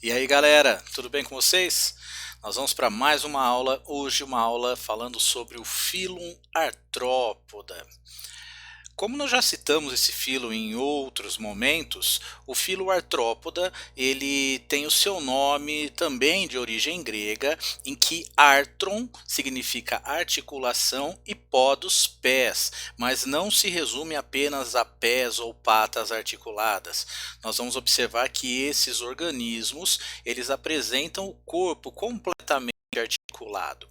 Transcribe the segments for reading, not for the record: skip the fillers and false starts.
E aí galera, tudo bem com vocês? Nós vamos para mais uma aula, hoje uma aula falando sobre o fílum artrópoda. Como nós já citamos esse filo em outros momentos, o filo artrópoda ele tem o seu nome também de origem grega, em que artron significa articulação e podos pés, mas não se resume apenas a pés ou patas articuladas. Nós vamos observar que esses organismos eles apresentam o corpo completamente articulado.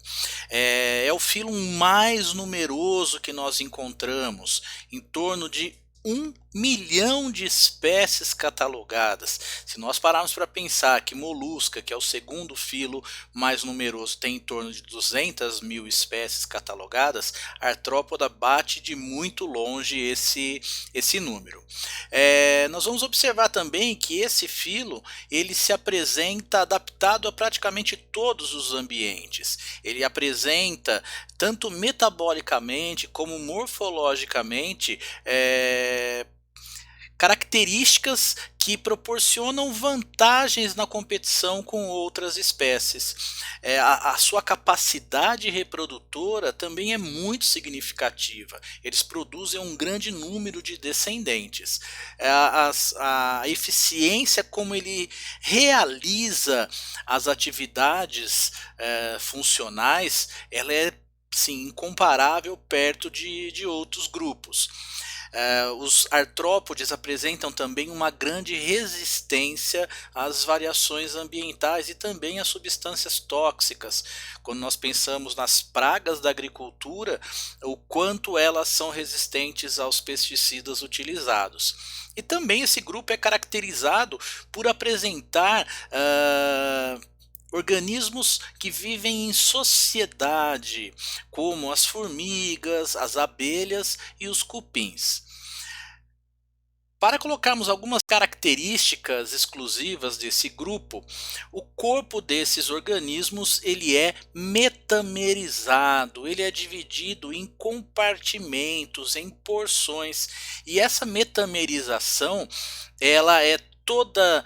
É o filo mais numeroso que nós encontramos, em torno de 1 milhão de espécies catalogadas. Se nós pararmos para pensar que molusca, que é o segundo filo mais numeroso, tem em torno de 200 mil espécies catalogadas, a artrópoda bate de muito longe esse número. Nós vamos observar também que esse filo ele se apresenta adaptado a praticamente todos os ambientes. Ele apresenta tanto metabolicamente como morfologicamente características que proporcionam vantagens na competição com outras espécies. A sua capacidade reprodutora também é muito significativa. Eles produzem um grande número de descendentes. A eficiência como ele realiza as atividades funcionais, ela é sim, incomparável perto de outros grupos. Os artrópodes apresentam também uma grande resistência às variações ambientais e também às substâncias tóxicas. Quando nós pensamos nas pragas da agricultura, o quanto elas são resistentes aos pesticidas utilizados. E também esse grupo é caracterizado por apresentar organismos que vivem em sociedade, como as formigas, as abelhas e os cupins. Para colocarmos algumas características exclusivas desse grupo, o corpo desses organismos ele é metamerizado, ele é dividido em compartimentos, em porções, e essa metamerização ela é toda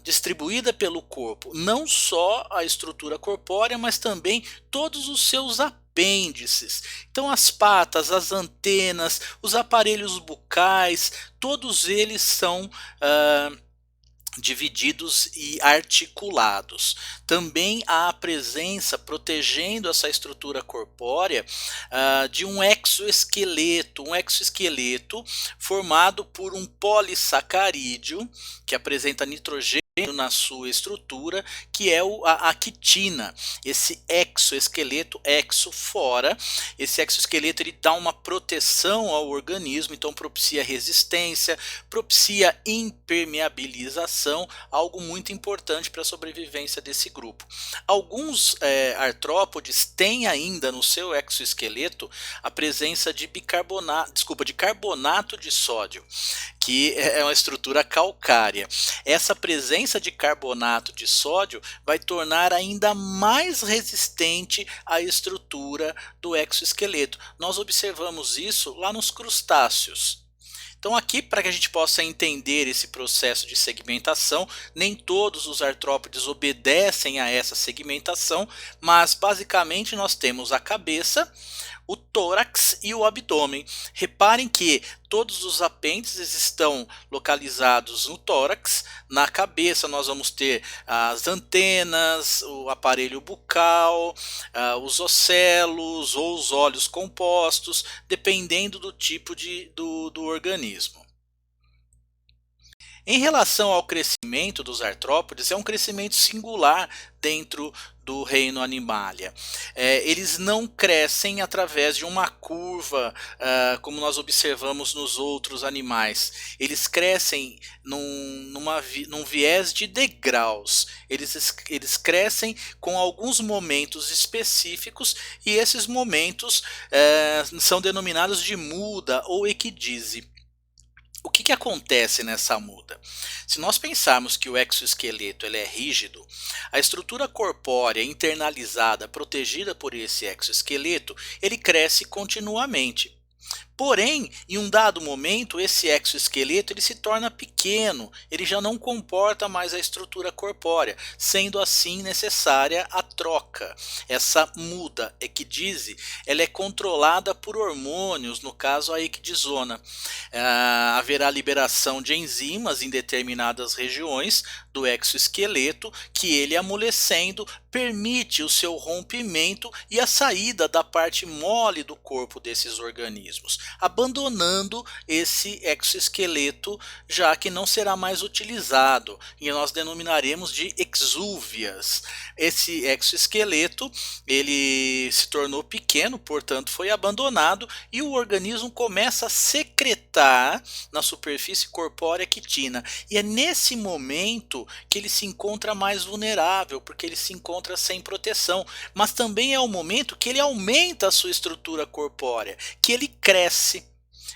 distribuída pelo corpo, não só a estrutura corpórea, mas também todos os seus apêndices. Então as patas, as antenas, os aparelhos bucais, todos eles são divididos e articulados. Também há a presença, protegendo essa estrutura corpórea, de um exoesqueleto formado por um polissacarídeo que apresenta nitrogênio na sua estrutura, que é a quitina. Esse exoesqueleto, exo fora, esse exoesqueleto ele dá uma proteção ao organismo, então propicia resistência, propicia impermeabilização, algo muito importante para a sobrevivência desse grupo. Alguns artrópodes têm ainda no seu exoesqueleto a presença de carbonato de sódio, que é uma estrutura calcária. Essa presença de carbonato de sódio vai tornar ainda mais resistente a estrutura do exoesqueleto. Nós observamos isso lá nos crustáceos. Então aqui, para que a gente possa entender esse processo de segmentação, nem todos os artrópodes obedecem a essa segmentação, mas basicamente nós temos a cabeça, o tórax e o abdômen. Reparem que todos os apêndices estão localizados no tórax. Na cabeça nós vamos ter as antenas, o aparelho bucal, os ocelos ou os olhos compostos, dependendo do tipo do organismo. Em relação ao crescimento dos artrópodes, é um crescimento singular dentro do reino Animalia. Eles não crescem através de uma curva, como nós observamos nos outros animais. Eles crescem num viés de degraus. Eles crescem com alguns momentos específicos, e esses momentos são denominados de muda ou equidise. O que acontece nessa muda? Se nós pensarmos que o exoesqueleto ele é rígido, a estrutura corpórea internalizada, protegida por esse exoesqueleto, ele cresce continuamente. Porém, em um dado momento, esse exoesqueleto ele se torna pequeno, ele já não comporta mais a estrutura corpórea, sendo assim necessária a troca. Essa muda ecdise, ela é controlada por hormônios, no caso a ecdisona. Haverá liberação de enzimas em determinadas regiões do exoesqueleto, que ele amolecendo permite o seu rompimento e a saída da parte mole do corpo desses organismos, abandonando esse exoesqueleto, já que não será mais utilizado, e nós denominaremos de exúvias. Esse exoesqueleto ele se tornou pequeno, portanto foi abandonado, e o organismo começa a secretar na superfície corpórea quitina, e é nesse momento que ele se encontra mais vulnerável, porque ele se encontra sem proteção, mas também é o momento que ele aumenta a sua estrutura corpórea, que ele cresce,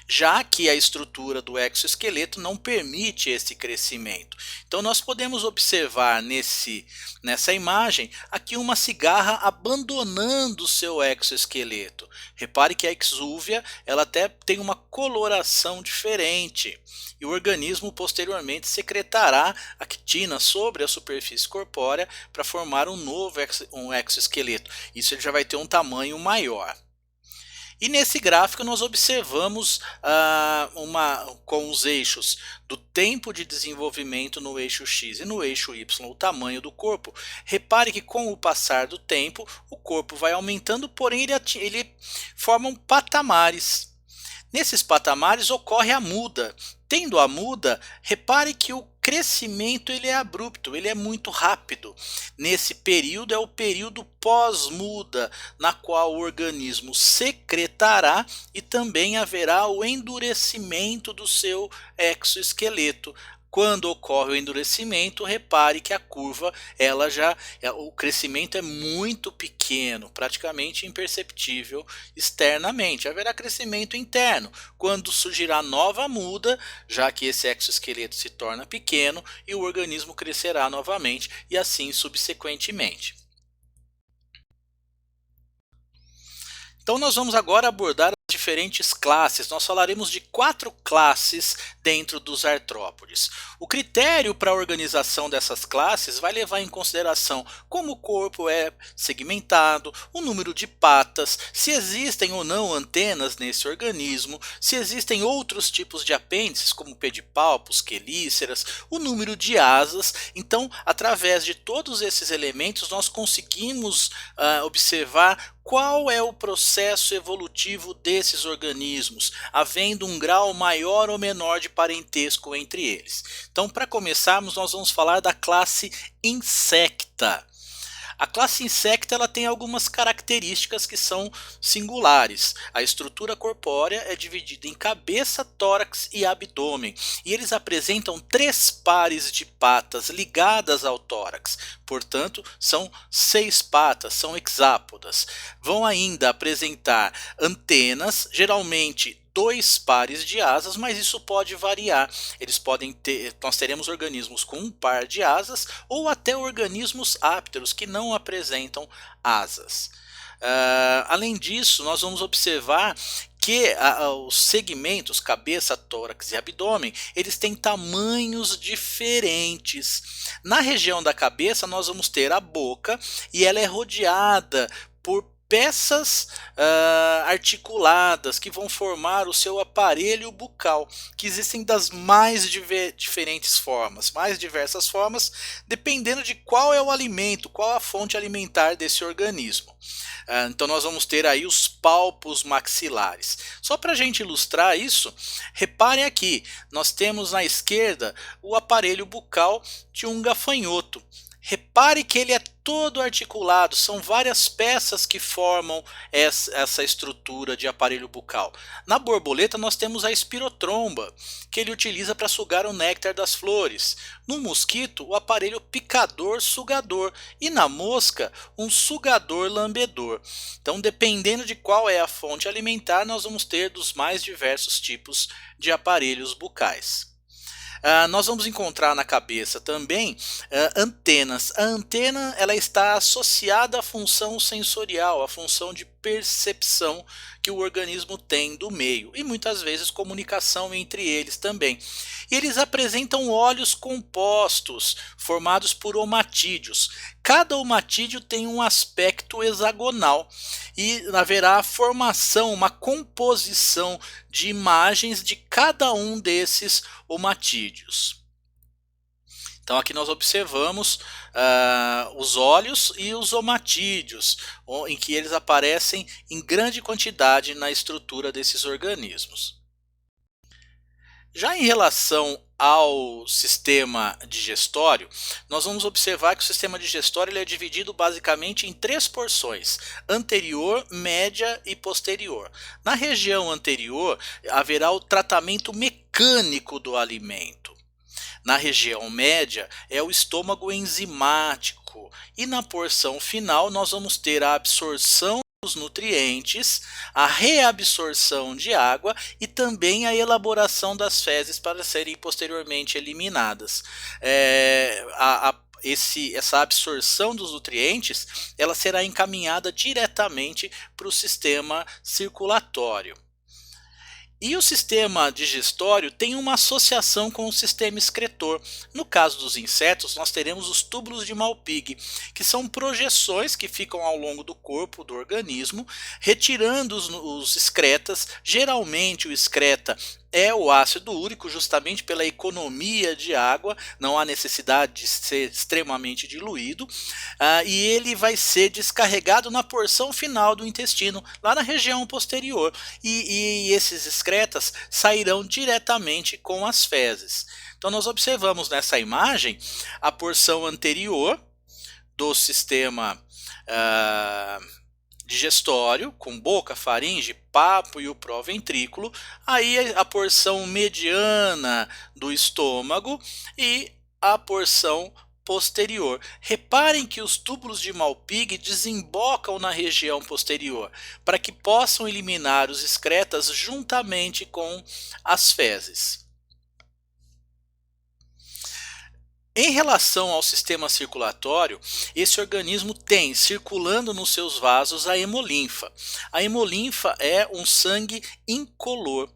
já que a estrutura do exoesqueleto não permite esse crescimento. Então nós podemos observar nessa imagem aqui uma cigarra abandonando o seu exoesqueleto. Repare que a exúvia ela até tem uma coloração diferente, e o organismo posteriormente secretará a quitina sobre a superfície corpórea para formar um novo exoesqueleto. Isso ele já vai ter um tamanho maior. E nesse gráfico nós observamos com os eixos do tempo de desenvolvimento no eixo X e no eixo Y, o tamanho do corpo. Repare que com o passar do tempo o corpo vai aumentando, porém ele forma patamares. Nesses patamares ocorre a muda. Tendo a muda, repare que o crescimento ele é abrupto, ele é muito rápido. Nesse período é o período pós-muda, na qual o organismo secretará e também haverá o endurecimento do seu exoesqueleto. Quando ocorre o endurecimento, repare que a curva, o crescimento é muito pequeno, praticamente imperceptível externamente. Haverá crescimento interno, quando surgirá nova muda, já que esse exoesqueleto se torna pequeno e o organismo crescerá novamente e assim subsequentemente. Então nós vamos agora abordar diferentes classes. Nós falaremos de 4 classes dentro dos artrópodes. O critério para a organização dessas classes vai levar em consideração como o corpo é segmentado, o número de patas, se existem ou não antenas nesse organismo, se existem outros tipos de apêndices como pedipalpos, quelíceras, o número de asas. Então, através de todos esses elementos, nós conseguimos observar qual é o processo evolutivo desses organismos, havendo um grau maior ou menor de parentesco entre eles. Então, para começarmos, nós vamos falar da classe Insecta. A classe Insecta ela tem algumas características que são singulares. A estrutura corpórea é dividida em cabeça, tórax e abdômen, e eles apresentam 3 pares de patas ligadas ao tórax, portanto são 6 patas, são hexápodas. Vão ainda apresentar antenas, geralmente 2 pares de asas, mas isso pode variar. Nós teremos organismos com um par de asas ou até organismos ápteros que não apresentam asas. Além disso, nós vamos observar que os segmentos cabeça, tórax e abdômen, eles têm tamanhos diferentes. Na região da cabeça nós vamos ter a boca, e ela é rodeada por peças articuladas que vão formar o seu aparelho bucal, que existem das mais diferentes formas, mais diversas formas, dependendo de qual é o alimento, qual a fonte alimentar desse organismo. Então nós vamos ter aí os palpos maxilares. Só para a gente ilustrar isso, reparem aqui, nós temos na esquerda o aparelho bucal de um gafanhoto. Repare que ele é todo articulado, são várias peças que formam essa estrutura de aparelho bucal. Na borboleta nós temos a espirotromba, que ele utiliza para sugar o néctar das flores. No mosquito, o aparelho picador-sugador, e na mosca, um sugador-lambedor. Então, dependendo de qual é a fonte alimentar, nós vamos ter dos mais diversos tipos de aparelhos bucais. Nós vamos encontrar na cabeça também antenas. A antena ela está associada à função sensorial, à função de percepção que o organismo tem do meio e muitas vezes comunicação entre eles também. E eles apresentam olhos compostos formados por omatídeos. Cada omatídeo tem um aspecto hexagonal e haverá a formação, uma composição de imagens de cada um desses omatídeos. Então aqui nós observamos os olhos e os omatídeos, em que eles aparecem em grande quantidade na estrutura desses organismos. Já em relação ao sistema digestório, nós vamos observar que o sistema digestório ele é dividido basicamente em três porções: anterior, média e posterior. Na região anterior haverá o tratamento mecânico do alimento. Na região média é o estômago enzimático e na porção final nós vamos ter a absorção dos nutrientes, a reabsorção de água e também a elaboração das fezes para serem posteriormente eliminadas. Essa absorção dos nutrientes ela será encaminhada diretamente para o sistema circulatório. E o sistema digestório tem uma associação com o sistema excretor. No caso dos insetos, nós teremos os túbulos de Malpighi, que são projeções que ficam ao longo do corpo do organismo, retirando os excretas. Geralmente o excreta é o ácido úrico, justamente pela economia de água, não há necessidade de ser extremamente diluído, e ele vai ser descarregado na porção final do intestino, lá na região posterior, e esses excretas sairão diretamente com as fezes. Então nós observamos nessa imagem a porção anterior do sistema digestório, com boca, faringe, papo e o proventrículo, aí a porção mediana do estômago e a porção posterior. Reparem que os túbulos de Malpighi desembocam na região posterior, para que possam eliminar os excretas juntamente com as fezes. Em relação ao sistema circulatório, esse organismo tem circulando nos seus vasos a hemolinfa. A hemolinfa é um sangue incolor.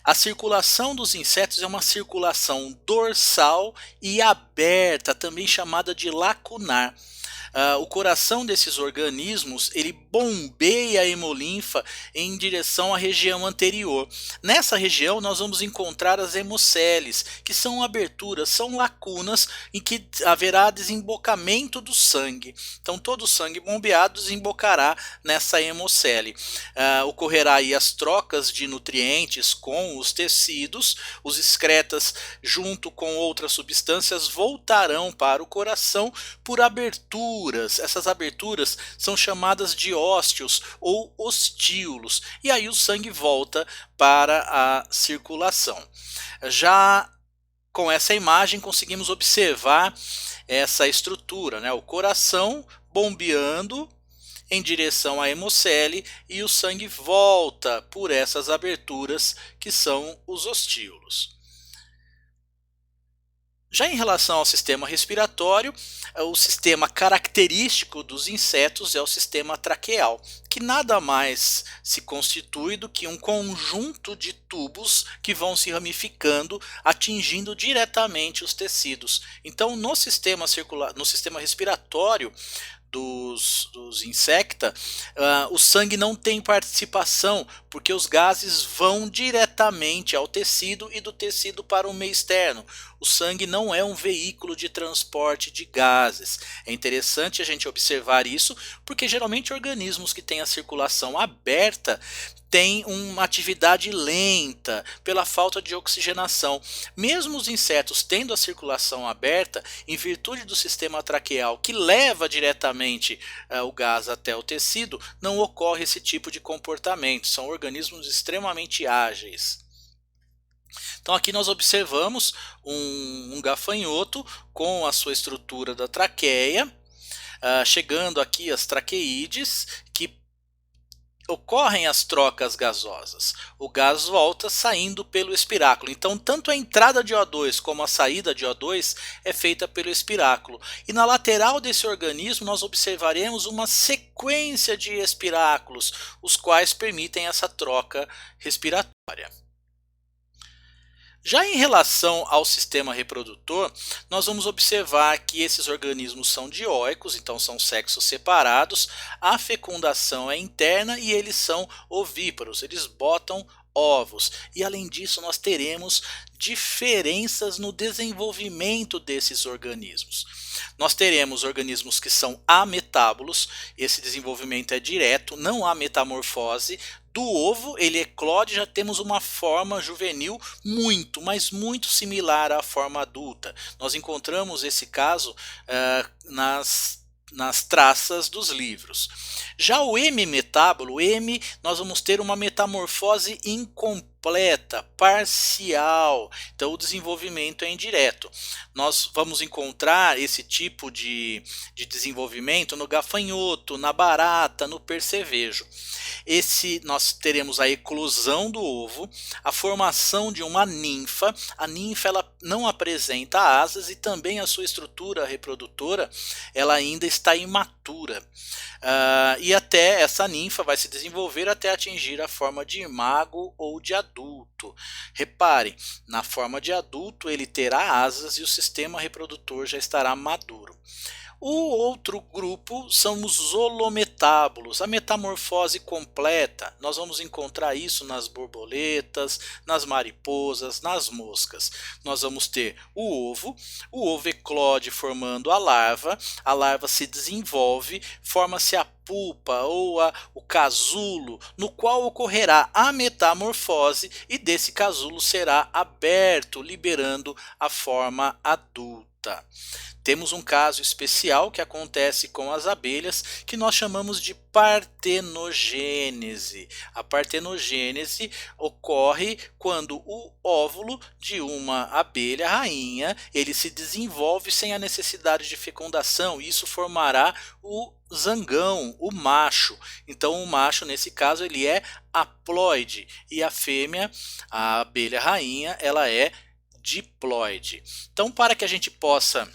A circulação dos insetos é uma circulação dorsal e aberta, também chamada de lacunar. O coração desses organismos ele bombeia a hemolinfa em direção à região anterior. Nessa região nós vamos encontrar as hemocélies, que são aberturas, são lacunas em que haverá desembocamento do sangue. Então todo o sangue bombeado desembocará nessa hemocele. Ocorrerá aí as trocas de nutrientes com os tecidos, os excretas junto com outras substâncias voltarão para o coração por abertura. Essas aberturas são chamadas de ósteos ou ostíolos, e aí o sangue volta para a circulação. Já com essa imagem conseguimos observar essa estrutura, né? O coração bombeando em direção à hemocele e o sangue volta por essas aberturas que são os ostíolos. Já em relação ao sistema respiratório, o sistema característico dos insetos é o sistema traqueal, que nada mais se constitui do que um conjunto de tubos que vão se ramificando, atingindo diretamente os tecidos. Então, no sistema respiratório dos insecta, o sangue não tem participação, porque os gases vão diretamente ao tecido e do tecido para o meio externo. O sangue não é um veículo de transporte de gases. É interessante a gente observar isso, porque geralmente organismos que têm a circulação aberta têm uma atividade lenta pela falta de oxigenação. Mesmo os insetos tendo a circulação aberta, em virtude do sistema traqueal que leva diretamente o gás até o tecido, não ocorre esse tipo de comportamento. São organismos extremamente ágeis. Então aqui nós observamos um gafanhoto com a sua estrutura da traqueia, chegando aqui as traqueídes, que ocorrem as trocas gasosas. O gás volta saindo pelo espiráculo. Então, tanto a entrada de O2 como a saída de O2 é feita pelo espiráculo. E na lateral desse organismo nós observaremos uma sequência de espiráculos, os quais permitem essa troca respiratória. Já em relação ao sistema reprodutor, nós vamos observar que esses organismos são dioicos, então são sexos separados, a fecundação é interna e eles são ovíparos, eles botam ovos. E além disso, nós teremos diferenças no desenvolvimento desses organismos. Nós teremos organismos que são ametábolos, esse desenvolvimento é direto, não há metamorfose. Do ovo, ele eclode, já temos uma forma juvenil muito, mas muito similar à forma adulta. Nós encontramos esse caso nas traças dos livros. Já o M-metábolo, nós vamos ter uma metamorfose incompleta, parcial, então o desenvolvimento é indireto. Nós vamos encontrar esse tipo de desenvolvimento no gafanhoto, na barata, no percevejo. Nós teremos a eclosão do ovo, a formação de uma ninfa. A ninfa ela não apresenta asas e também a sua estrutura reprodutora ela ainda está imatura. E até essa ninfa vai se desenvolver até atingir a forma de imago ou de adulto. Repare, na forma de adulto ele terá asas e o sistema reprodutor já estará maduro. O outro grupo são os holometábolos, a metamorfose completa. Nós vamos encontrar isso nas borboletas, nas mariposas, nas moscas. Nós vamos ter o ovo eclode formando a larva se desenvolve, forma-se a pupa ou o casulo, no qual ocorrerá a metamorfose e desse casulo será aberto, liberando a forma adulta. Temos um caso especial que acontece com as abelhas, que nós chamamos de partenogênese. A partenogênese ocorre quando o óvulo de uma abelha rainha ele se desenvolve sem a necessidade de fecundação. Isso formará o zangão, o macho. Então o macho nesse caso ele é haploide e a fêmea, a abelha rainha, ela é diploide. Então para que a gente possa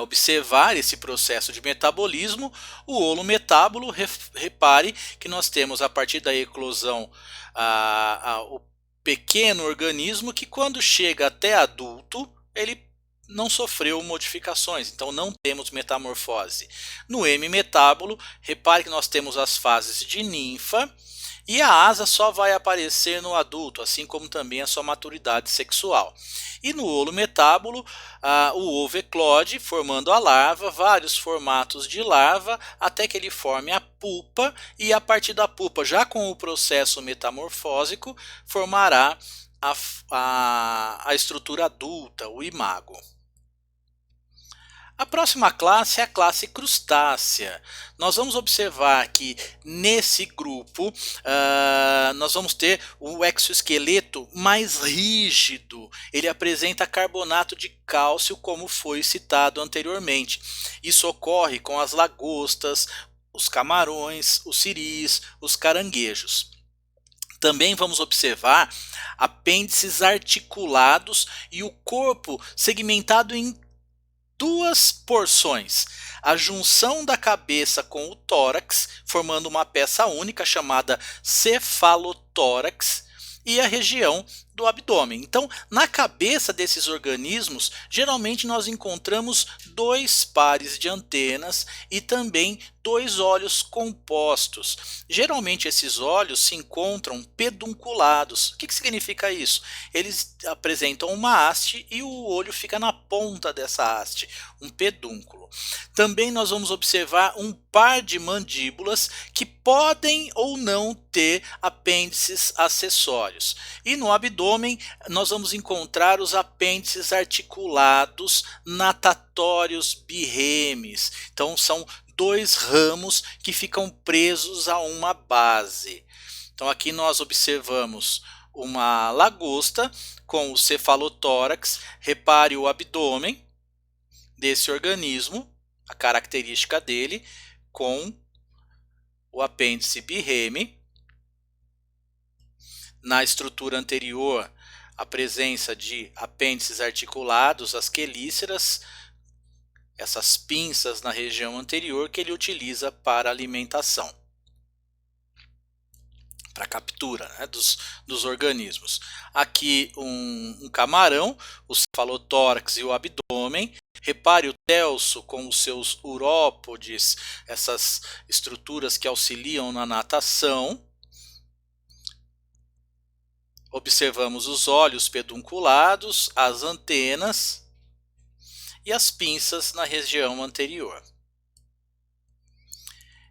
observar esse processo de metabolismo, o holometábolo, repare que nós temos a partir da eclosão o pequeno organismo que quando chega até adulto ele não sofreu modificações, então não temos metamorfose. No M-metábolo, repare que nós temos as fases de ninfa e a asa só vai aparecer no adulto, assim como também a sua maturidade sexual. E no holometábolo, o ovo eclode, formando a larva, vários formatos de larva, até que ele forme a pupa, e a partir da pupa, já com o processo metamorfósico, formará a estrutura adulta, o imago. A próxima classe é a classe crustácea. Nós vamos observar que nesse grupo nós vamos ter o exoesqueleto mais rígido. Ele apresenta carbonato de cálcio, como foi citado anteriormente. Isso ocorre com as lagostas, os camarões, os siris, os caranguejos. Também vamos observar apêndices articulados e o corpo segmentado em duas porções, a junção da cabeça com o tórax, formando uma peça única chamada cefalotórax, e a região do abdômen. Então, na cabeça desses organismos, geralmente nós encontramos dois pares de antenas e também dois olhos compostos. Geralmente esses olhos se encontram pedunculados. O que significa isso? Eles apresentam uma haste e o olho fica na ponta dessa haste, um pedúnculo. Também nós vamos observar um par de mandíbulas que podem ou não ter apêndices acessórios. E no abdômen nós vamos encontrar os apêndices articulados natatórios birremes. Então são dois ramos que ficam presos a uma base. Então aqui nós observamos uma lagosta com o cefalotórax. Repare o abdômen desse organismo, a característica dele, com o apêndice birreme. Na estrutura anterior, a presença de apêndices articulados, as quelíceras, essas pinças na região anterior que ele utiliza para alimentação, para captura, né, dos organismos. Aqui um camarão, o cefalotórax e o abdômen. Repare o telso com os seus urópodes, essas estruturas que auxiliam na natação. Observamos os olhos pedunculados, as antenas e as pinças na região anterior.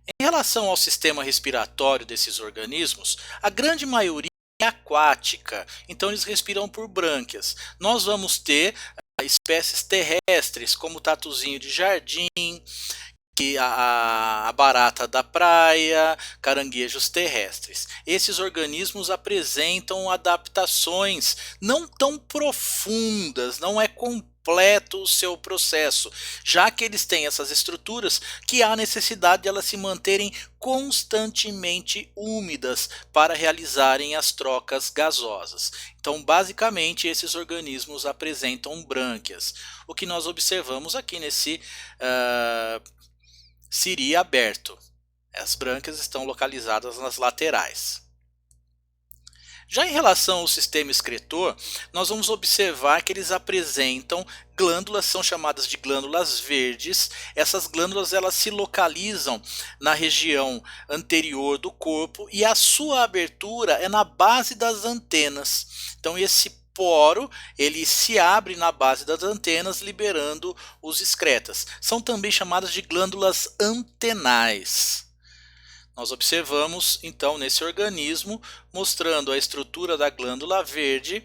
Em relação ao sistema respiratório desses organismos, a grande maioria é aquática, então eles respiram por brânquias. Nós vamos ter espécies terrestres, como o tatuzinho de jardim, a barata da praia, caranguejos terrestres. Esses organismos apresentam adaptações não tão profundas, não é completo o seu processo, já que eles têm essas estruturas que há necessidade de elas se manterem constantemente úmidas para realizarem as trocas gasosas. Então, basicamente, esses organismos apresentam brânquias. O que nós observamos aqui nesse siri aberto. As brânquias estão localizadas nas laterais. Já em relação ao sistema excretor, nós vamos observar que eles apresentam glândulas, são chamadas de glândulas verdes. Essas glândulas elas se localizam na região anterior do corpo e a sua abertura é na base das antenas. Então esse poro ele se abre na base das antenas, liberando os excretas. São também chamadas de glândulas antenais. Nós observamos então nesse organismo, mostrando a estrutura da glândula verde,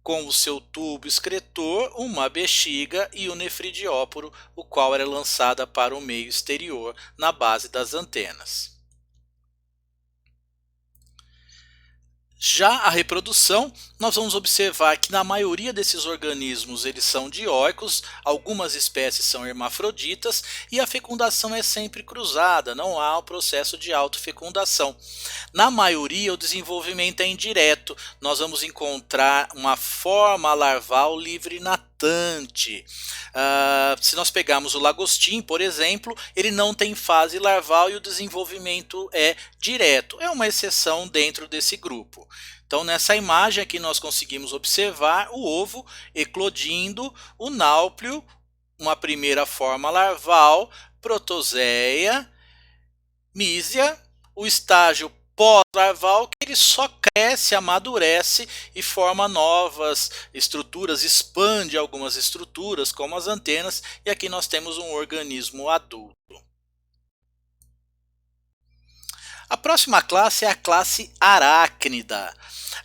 com o seu tubo excretor, uma bexiga e o nefridióporo, o qual era lançada para o meio exterior na base das antenas. Já a reprodução, nós vamos observar que na maioria desses organismos eles são dioicos, algumas espécies são hermafroditas e a fecundação é sempre cruzada, não há o processo de autofecundação. Na maioria o desenvolvimento é indireto, nós vamos encontrar uma forma larval livre natante. Se nós pegarmos o lagostim, por exemplo, ele não tem fase larval e o desenvolvimento é direto, é uma exceção dentro desse grupo. Então nessa imagem aqui nós conseguimos observar o ovo eclodindo, o náuplio, uma primeira forma larval, protozoeia, mísia, o estágio pós-larval que ele só cresce, amadurece e forma novas estruturas, expande algumas estruturas como as antenas, e aqui nós temos um organismo adulto. A próxima classe é a classe aracnida.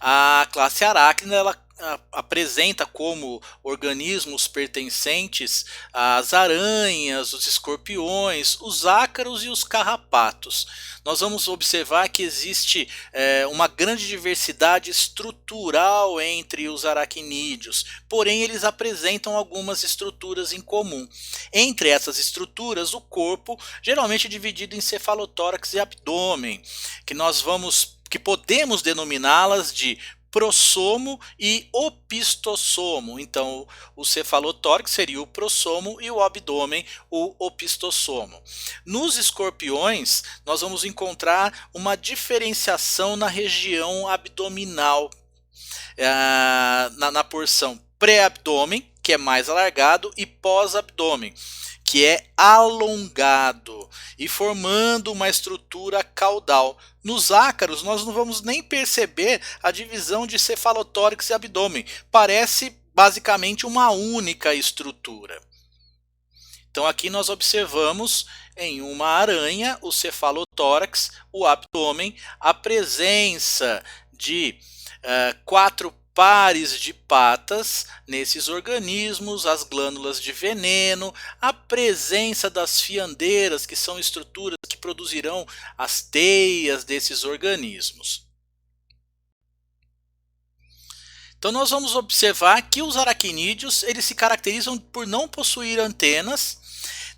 A classe aracnida ela apresenta como organismos pertencentes às aranhas, os escorpiões, os ácaros e os carrapatos. Nós vamos observar que existe uma grande diversidade estrutural entre os aracnídeos, porém eles apresentam algumas estruturas em comum. Entre essas estruturas, o corpo geralmente é dividido em cefalotórax e abdômen, que podemos denominá-las de prossomo e opistossomo. Então o cefalotórax seria o prossomo e o abdômen o opistossomo. Nos escorpiões nós vamos encontrar uma diferenciação na região abdominal, na porção pré-abdômen, que é mais alargado, e pós-abdômen, que é alongado e formando uma estrutura caudal. Nos ácaros nós não vamos nem perceber a divisão de cefalotórax e abdômen, parece basicamente uma única estrutura. Então aqui nós observamos em uma aranha o cefalotórax, o abdômen, a presença de 4 pares de patas nesses organismos, as glândulas de veneno, a presença das fiandeiras, que são estruturas que produzirão as teias desses organismos. Então nós vamos observar que os aracnídeos eles se caracterizam por não possuir antenas,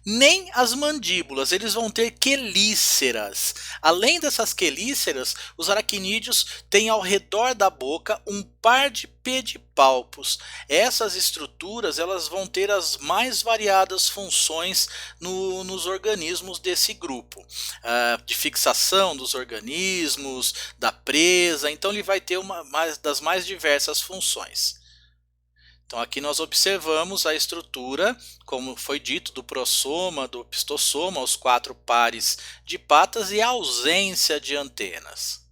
Nem as mandíbulas, eles vão ter quelíceras. Além dessas quelíceras, os aracnídeos têm ao redor da boca um par de pedipalpos. Essas estruturas elas vão ter as mais variadas funções nos organismos desse grupo, de fixação dos organismos, da presa. Então ele vai ter das mais diversas funções. Então aqui nós observamos a estrutura, como foi dito, do prossoma, do opistosoma, os 4 pares de patas e a ausência de antenas.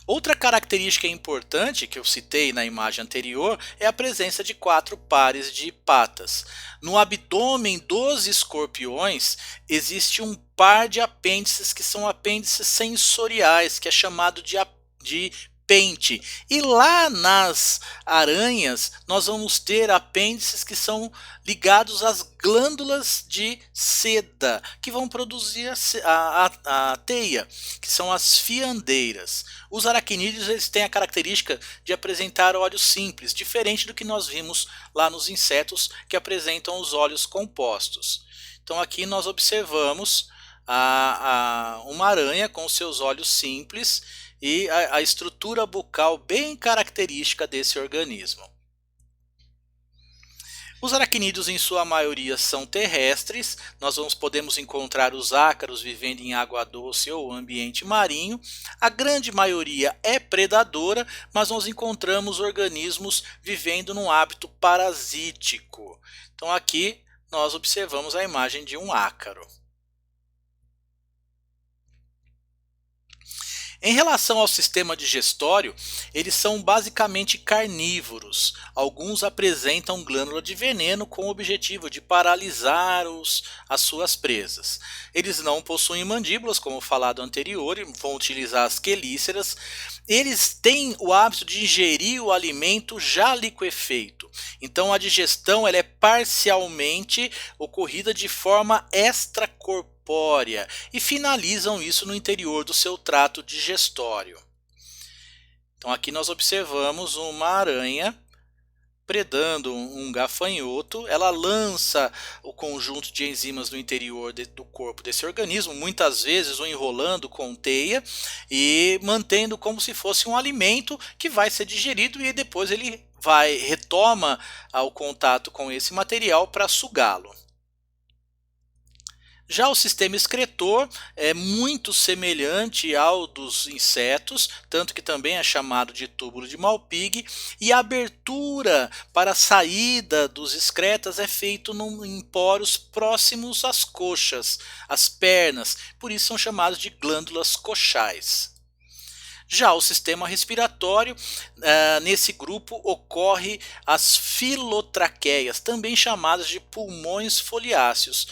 Outra característica importante que eu citei na imagem anterior é a presença de 4 pares de patas. No abdômen dos escorpiões existe um par de apêndices que são apêndices sensoriais, que é chamado de pente. E lá nas aranhas nós vamos ter apêndices que são ligados às glândulas de seda, que vão produzir a teia, que são as fiandeiras. Os aracnídeos eles têm a característica de apresentar olhos simples, diferente do que nós vimos lá nos insetos, que apresentam os olhos compostos. Então aqui nós observamos uma aranha com seus olhos simples e a estrutura bucal bem característica desse organismo. Os aracnídeos em sua maioria são terrestres, podemos encontrar os ácaros vivendo em água doce ou ambiente marinho. A grande maioria é predadora, mas nós encontramos organismos vivendo num hábito parasítico. Então aqui nós observamos a imagem de um ácaro. Em relação ao sistema digestório, eles são basicamente carnívoros. Alguns apresentam glândula de veneno com o objetivo de paralisar as suas presas. Eles não possuem mandíbulas, como falado anterior, e vão utilizar as quelíceras. Eles têm o hábito de ingerir o alimento já liquefeito. Então a digestão ela é parcialmente ocorrida de forma extracorpórea e finalizam isso no interior do seu trato digestório. Então aqui nós observamos uma aranha predando um gafanhoto. Ela lança o conjunto de enzimas no interior do corpo desse organismo, muitas vezes o enrolando com teia e mantendo como se fosse um alimento que vai ser digerido e depois ele retoma o contato com esse material para sugá-lo. Já o sistema excretor é muito semelhante ao dos insetos, tanto que também é chamado de túbulo de Malpighi, e a abertura para a saída dos excretas é feito em poros próximos às coxas, às pernas, por isso são chamados de glândulas coxais. Já o sistema respiratório, nesse grupo ocorre as filotraqueias, também chamadas de pulmões foliáceos.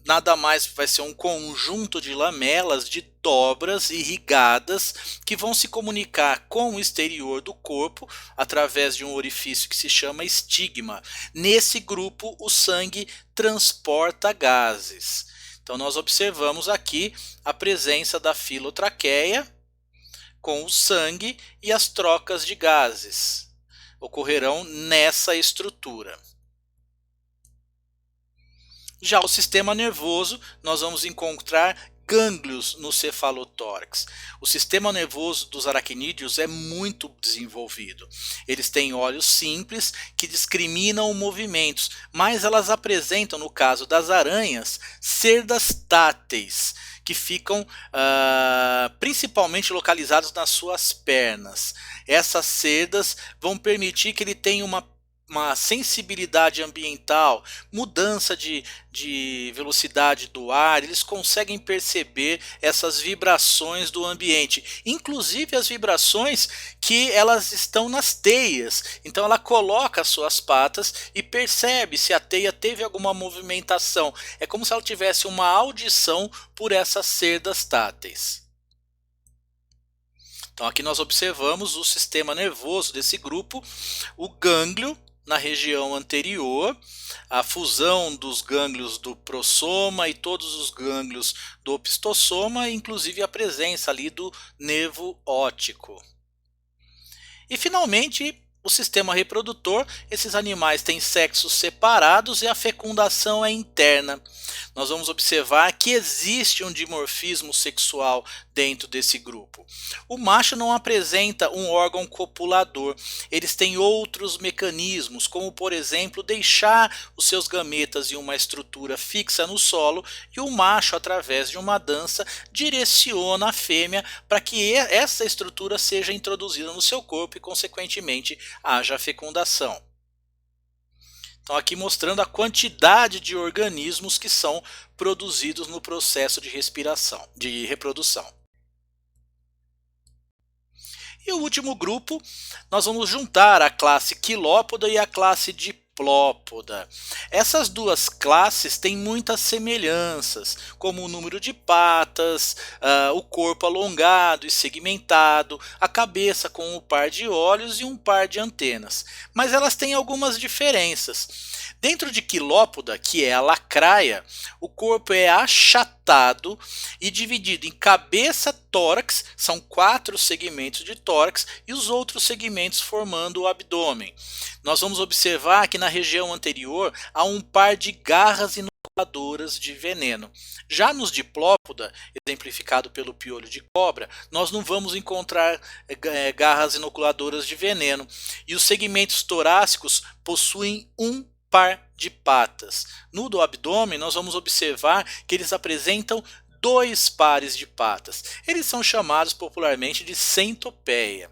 Nada mais vai ser um conjunto de lamelas de dobras irrigadas que vão se comunicar com o exterior do corpo através de um orifício que se chama estigma. Nesse grupo, o sangue transporta gases. Então nós observamos aqui a presença da filotraqueia com o sangue e as trocas de gases ocorrerão nessa estrutura. Já o sistema nervoso, nós vamos encontrar gânglios no cefalotórax. O sistema nervoso dos aracnídeos é muito desenvolvido. Eles têm olhos simples que discriminam movimentos, mas elas apresentam, no caso das aranhas, cerdas táteis, que ficam principalmente localizados nas suas pernas. Essas cerdas vão permitir que ele tenha uma sensibilidade ambiental, mudança de velocidade do ar. Eles conseguem perceber essas vibrações do ambiente, inclusive as vibrações que elas estão nas teias. Então ela coloca as suas patas e percebe se a teia teve alguma movimentação. É como se ela tivesse uma audição por essas cerdas táteis. Então aqui nós observamos o sistema nervoso desse grupo, o gânglio na região anterior, a fusão dos gânglios do prossoma e todos os gânglios do opistosoma, inclusive a presença ali do nervo óptico. E finalmente o sistema reprodutor, esses animais têm sexos separados e a fecundação é interna. Nós vamos observar que existe um dimorfismo sexual dentro desse grupo. O macho não apresenta um órgão copulador, eles têm outros mecanismos, como por exemplo deixar os seus gametas em uma estrutura fixa no solo, e o macho, através de uma dança, direciona a fêmea para que essa estrutura seja introduzida no seu corpo e consequentemente haja fecundação. Então aqui mostrando a quantidade de organismos que são produzidos no processo de reprodução. E o último grupo, nós vamos juntar a classe Quilópoda e a classe Diplópoda. Essas duas classes têm muitas semelhanças, como o número de patas, o corpo alongado e segmentado, a cabeça com um par de olhos e um par de antenas. Mas elas têm algumas diferenças. Dentro de Quilópoda, que é a lacraia, o corpo é achatado e dividido em cabeça, tórax, são 4 segmentos de tórax, e os outros segmentos formando o abdômen. Nós vamos observar que na região anterior há um par de garras inoculadoras de veneno. Já nos Diplópoda, exemplificado pelo piolho de cobra, nós não vamos encontrar garras inoculadoras de veneno, e os segmentos torácicos possuem um par de patas. No do abdômen, nós vamos observar que eles apresentam 2 pares de patas. Eles são chamados popularmente de centopeia.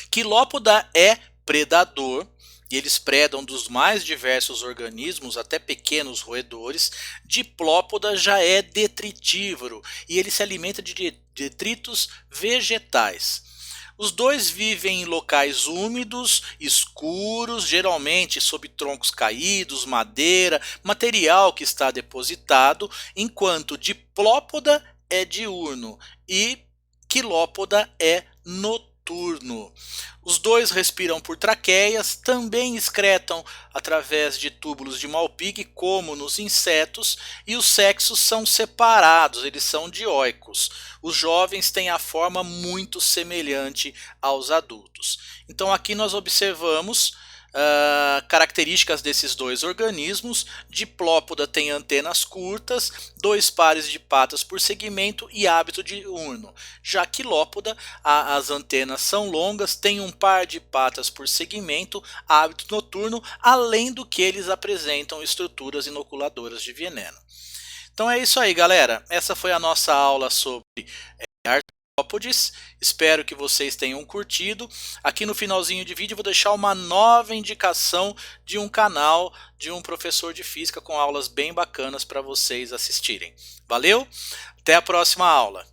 Quilópoda é predador, e eles predam dos mais diversos organismos, até pequenos roedores. Diplópoda já é detritívoro, e ele se alimenta de detritos vegetais. Os dois vivem em locais úmidos, escuros, geralmente sob troncos caídos, madeira, material que está depositado, enquanto Diplópoda é diurno e Quilópoda é noturno. Os dois respiram por traqueias, também excretam através de túbulos de Malpighi, como nos insetos, e os sexos são separados, eles são dioicos. Os jovens têm a forma muito semelhante aos adultos. Então aqui nós observamos características desses dois organismos. Diplópoda tem antenas curtas, 2 pares de patas por segmento e hábito diurno. Já Quilópoda, as antenas são longas, tem um par de patas por segmento, hábito noturno, além do que eles apresentam estruturas inoculadoras de veneno. Então é isso aí, galera. Essa foi a nossa aula sobre artrópodes. Espero que vocês tenham curtido. Aqui no finalzinho de vídeo eu vou deixar uma nova indicação de um canal de um professor de física com aulas bem bacanas para vocês assistirem. Valeu? Até a próxima aula.